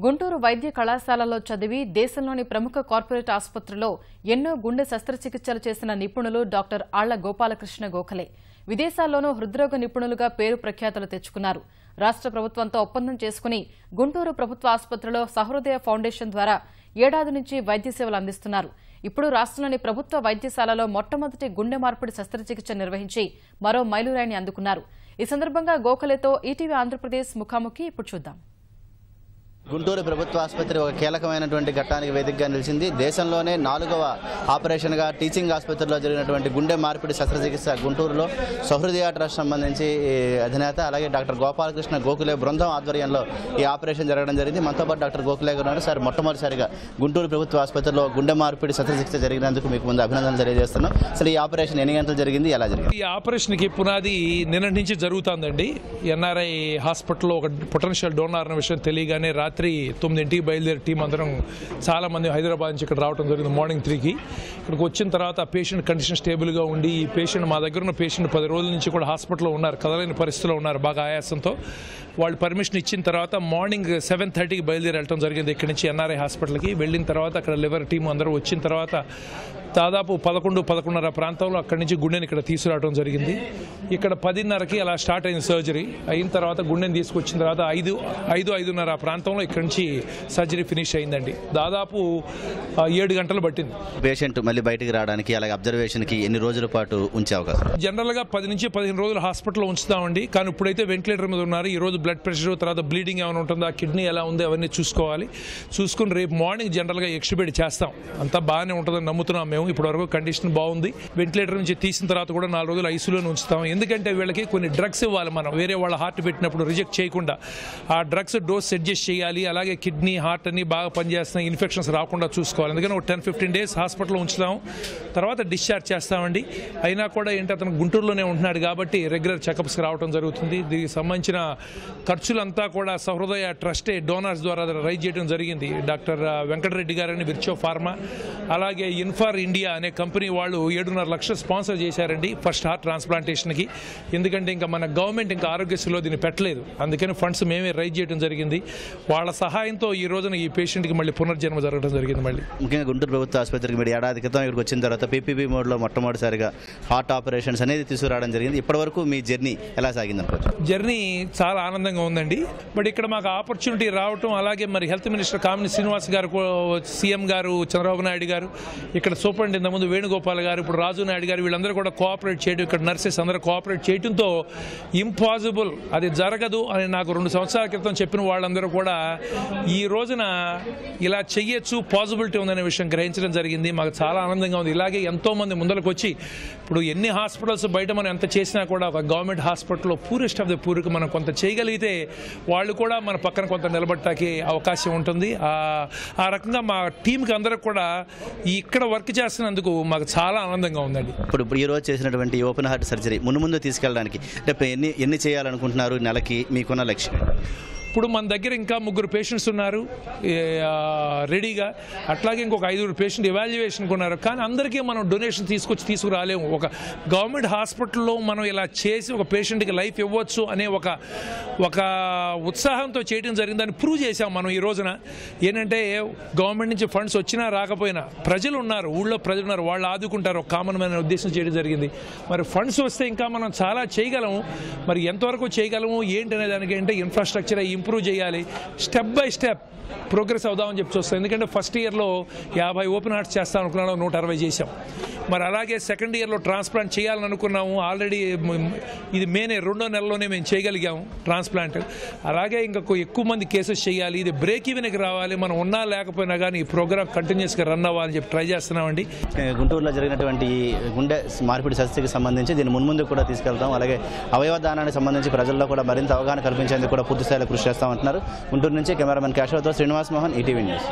గుంటూరు వైద్య కళాశాలలో చదివి దేశంలోని ప్రముఖ కార్పొరేట్ ఆసుపత్రిలో ఎన్నో గుండె శస్త్రచికిత్సలు చేసిన నిపుణులు డాక్టర్ ఆళ్ల గోపాలకృష్ణ గోఖలే విదేశాల్లోనూ హృద్రోగ నిపుణులుగా పేరు ప్రఖ్యాతులు తెచ్చుకున్నారు. రాష్ట్ర ప్రభుత్వంతో ఒప్పందం చేసుకుని గుంటూరు ప్రభుత్వ ఆసుపత్రిలో సహృదయ ఫౌండేషన్ ద్వారా ఏడాది నుంచి వైద్య సేవలు అందిస్తున్నారు. ఇప్పుడు రాష్ట్రంలోని ప్రభుత్వ వైద్యశాలలో మొట్టమొదటి గుండె మార్పిడి శస్త్రచికిత్స నిర్వహించి మరో మైలురాయిని అందుకున్నారు. ఈ సందర్భంగా గోఖలేతో ఈటీవీ ఆంధ్రప్రదేశ్ ముఖాముఖి ఇప్పుడు చూద్దాం. గుంటూరు ప్రభుత్వ ఆసుపత్రి ఒక కీలకమైనటువంటి ఘట్టానికి వేదికగా నిలిచింది. దేశంలోనే 4వ ఆపరేషన్గా టీచింగ్ ఆసుపత్రిలో జరిగినటువంటి గుండె మార్పిడి శస్త్రచికిత్స గుంటూరులో సహృదయ ట్రస్ట్ సంబంధించి అధినేత అలాగే డాక్టర్ గోపాలకృష్ణ గోఖలే బృందం ఆధ్వర్యంలో ఈ ఆపరేషన్ జరగడం జరిగింది. మనతో పాటు డాక్టర్ గోఖలే గారు ఉన్నారు. సార్, మొట్టమొదటిసారిగా గుంటూరు ప్రభుత్వ ఆసుపత్రిలో గుండె మార్పిడి శస్త్రచికిత్స జరిగినందుకు మీకు ముందు అభినందనలు తెలియజేస్తున్నాం. అసలు ఈ ఆపరేషన్ ఎన్ని గంటలు జరిగింది, ఎలా జరిగింది? ఈ ఆపరేషన్కి పునాది నిన్నటి నుంచి జరుగుతుందండి. ఎన్ఆర్ఐ హాస్పిటల్లో ఒక పొటెన్షియల్ డోనార్ అనే విషయం తెలియగానే రాత్రి 9ంటికి బయలుదేరి టీం అందరం చాలామంది హైదరాబాద్ నుంచి ఇక్కడ రావడం జరిగింది. మార్నింగ్ 3కి ఇక్కడికి వచ్చిన తర్వాత పేషెంట్ కండిషన్ స్టేబుల్గా ఉండి ఈ పేషెంట్ మా దగ్గర ఉన్న పేషెంట్ 10 రోజుల నుంచి కూడా హాస్పిటల్లో ఉన్నారు, కదలేని పరిస్థితిలో ఉన్నారు, బాగా ఆయాసంతో. వాళ్ళు పర్మిషన్ ఇచ్చిన తర్వాత మార్నింగ్ 7:30కి బయలుదేరి వెళ్ళడం జరిగింది ఇక్కడి నుంచి ఎన్ఆర్ఐ హాస్పిటల్కి. వెళ్ళిన తర్వాత అక్కడ లివర్ టీం అందరూ వచ్చిన తర్వాత దాదాపు 11-11:30 ప్రాంతంలో అక్కడి నుంచి గుండెని ఇక్కడ తీసుకురావడం జరిగింది. ఇక్కడ 10:30కి అలా స్టార్ట్ అయింది సర్జరీ. అయిన తర్వాత గుండెని తీసుకొచ్చిన తర్వాత 5-5:30 ప్రాంతంలో ఇక్కడి నుంచి సర్జరీ ఫినిష్ అయిందండి. దాదాపు 7 గంటలు పట్టింది. పేషెంట్ మళ్ళీ బయటికి రావడానికి అలాగే అబ్జర్వేషన్కి ఎన్ని రోజుల పాటు ఉంచే అవకాశం? జనరల్గా 10 నుంచి 15 రోజులు హాస్పిటల్లో ఉంచుతామండి. కానీ ఇప్పుడైతే వెంటిలేటర్ మీద ఉన్నారు. ఈ రోజు బ్లడ్ ప్రెషర్, తర్వాత బ్లీడింగ్ ఏమైనా ఉంటుందా, కిడ్నీ ఎలా ఉంది, అవన్నీ చూసుకోవాలి. చూసుకుని రేపు మార్నింగ్ జనరల్గా ఎక్స్ట్యూబేట్ చేస్తాం. అంతా బాగానే ఉంటుందని నమ్ముతున్నాం మేము. ఇప్పటివరకు కండిషన్ బాగుంది. వెంటిలేటర్ నుంచి తీసిన తర్వాత కూడా 4 రోజులు ఐసీయూలో ఉంచుతాం. ఎందుకంటే వీళ్ళకి కొన్ని డ్రగ్స్ ఇవ్వాలి. మనం వేరే వాళ్ళ హార్ట్ పెట్టినప్పుడు రిజెక్ట్ చేయకుండా ఆ డ్రగ్స్ డోస్ అడ్జస్ట్ చేయాలి. అలాగే కిడ్నీ, హార్ట్ అన్ని బాగా పనిచేస్తున్నాయి, ఇన్ఫెక్షన్స్ రాకుండా చూసుకోవాలి. అందుకని ఒక 10-15 డేస్ హాస్పిటల్లో ఉంచుతాం, తర్వాత డిశ్చార్జ్ చేస్తామండి. అయినా కూడా ఏంటి, అతను గుంటూరులోనే ఉంటున్నాడు కాబట్టి రెగ్యులర్ చెకప్స్కి రావడం జరుగుతుంది. దీనికి సంబంధించిన ఖర్చులంతా కూడా సహృదయ ట్రస్టే డోనర్స్ ద్వారా రైజ్ చేయడం జరిగింది. డాక్టర్ వెంకటరెడ్డి గారని విర్చో ఫార్మా, అలాగే ఇన్ఫార్ ఇండియా అనే కంపెనీ వాళ్ళు 7.5 లక్షలు స్పాన్సర్ చేశారండి ఫస్ట్ హార్ట్ ట్రాన్స్ప్లాంటేషన్కి. ఎందుకంటే ఇంకా మన గవర్నమెంట్ ఇంకా ఆరోగ్యశ్రీలో దీన్ని పెట్టలేదు, అందుకని ఫండ్స్ మేమే రైజ్ చేయడం జరిగింది. వాళ్ళ సహాయంతో ఈ రోజున ఈ పేషెంట్కి మళ్ళీ పునర్జన్మ జరగడం జరిగింది. మళ్ళీ ముఖ్యంగా గుంటూరు ప్రభుత్వ ఆసుపత్రికి మీరు ఏడాది క్రితం ఇక్కడికి వచ్చిన తర్వాత పీపీపీ మోడ్లో మొట్టమొదటిసారిగా హార్ట్ ఆపరేషన్స్ అనేది తీసుకురావడం జరిగింది. ఇప్పటివరకు మీ జర్నీ ఎలా సాగింది అనుకోవచ్చు? జర్నీ చాలా ఆనందంగా ఉందండి. బట్ ఇక్కడ మాకు ఆపర్చునిటీ రావటం, అలాగే మరి హెల్త్ మినిస్టర్ కామినేని శ్రీనివాస్ గారు, సీఎం గారు చంద్రబాబు నాయుడు గారు, ఇక్కడ సూపరింటెండెంట్ ఇంతకుముందు వేణుగోపాల్ గారు, ఇప్పుడు రాజు నాయుడు గారు, వీళ్ళందరూ కూడా కోఆపరేట్ చేయడం, ఇక్కడ నర్సెస్ అందరూ కోఆపరేట్ చేయడంతో ఇంపాసిబుల్, అది జరగదు అని నాకు 2 సంవత్సరాల క్రితం చెప్పిన వాళ్ళందరూ కూడా ఈ రోజున ఇలా చెయ్యొచ్చు, పాసిబిలిటీ ఉందనే విషయం గ్రహించడం జరిగింది. మాకు చాలా ఆనందంగా ఉంది. ఇలాగే ఎంతోమంది ముందరకు వచ్చి, ఇప్పుడు ఎన్ని హాస్పిటల్స్ బయట మనం ఎంత చేసినా కూడా ఒక గవర్నమెంట్ హాస్పిటల్లో పూరెస్ట్ ఆఫ్ ద పూర్కి మనం కొంత చేయగలిగితే వాళ్ళు కూడా మన పక్కన కొంత నిలబడటానికి అవకాశం ఉంటుంది. ఆ రకంగా మా టీంకి అందరికి కూడా ఇక్కడ వర్క్ చేస్తున్నందుకు మాకు చాలా ఆనందంగా ఉందండి. ఇప్పుడు ఈ రోజు చేసినటువంటి ఓపెన్ హార్ట్ సర్జరీ ముందు తీసుకెళ్ళడానికి రేపు ఎన్ని చేయాలనుకుంటున్నారు, నెలకి మీకున్న లక్ష్యం? ఇప్పుడు మన దగ్గర ఇంకా 3 పేషెంట్స్ ఉన్నారు రెడీగా. అట్లాగే ఇంకొక 5 పేషెంట్ ఎవాల్యుయేషన్కి ఉన్నారు. కానీ అందరికీ మనం డొనేషన్ తీసుకురాలేము. ఒక గవర్నమెంట్ హాస్పిటల్లో మనం ఇలా చేసి ఒక పేషెంట్కి లైఫ్ ఇవ్వచ్చు అనే ఒక ఉత్సాహంతో చేయడం జరిగిందని ప్రూవ్ చేసాం మనం ఈ రోజున. ఏంటంటే గవర్నమెంట్ నుంచి ఫండ్స్ వచ్చినా రాకపోయినా ప్రజలు ఉన్నారు, ఊళ్ళో ప్రజలు ఉన్నారు, వాళ్ళు ఆదుకుంటారు, ఒక కామన్ మ్యాన్ ఉద్దేశం చేయడం జరిగింది. మరి ఫండ్స్ వస్తే ఇంకా మనం చాలా చేయగలము. మరి ఎంతవరకు చేయగలము ఏంటి అనే దానికి అంటే ఇన్ఫ్రాస్ట్రక్చర్ ఇంప్రూవ్ చేయాలి, స్టెప్ బై స్టెప్ ప్రోగ్రెస్ అవుదామని చెప్పి చూస్తాం. ఎందుకంటే ఫస్ట్ ఇయర్లో 50 ఓపెన్ హార్ట్స్ చేస్తాం అనుకున్నాము, 160 చేసాం. మరి అలాగే సెకండ్ ఇయర్లో ట్రాన్స్ప్లాంట్ చేయాలని అనుకున్నాము. ఆల్రెడీ ఇది మే 2వ నెలలోనే మేము చేయగలిగాము ట్రాన్స్ప్లాంట్. అలాగే ఇంకా ఎక్కువ మంది కేసెస్ చేయాలి, ఇది బ్రేక్ ఈవెన్కి రావాలి. మనం ఉన్నా లేకపోయినా కానీ ఈ ప్రోగ్రామ్ కంటిన్యూస్గా రన్ అవ్వాలని చెప్పి ట్రై చేస్తున్నామండి. గుంటూరులో జరిగినటువంటి గుండె మార్పిడి శస్త్రచికిత్సకి సంబంధించి దీన్ని ముందు కూడా తీసుకెళ్తాం. అలాగే అవయవ దానానికి సంబంధించి ప్రజల్లో కూడా మరింత అవగాహన కల్పించేందుకు కూడా పూర్తి స్థాయిలో కృషి చేస్తామంటున్నారు. గుంటూరు నుంచి కెమెరామెన్ కేశవతో శ్రీనివాస్ మోహన్, ఈటీవీ న్యూస్.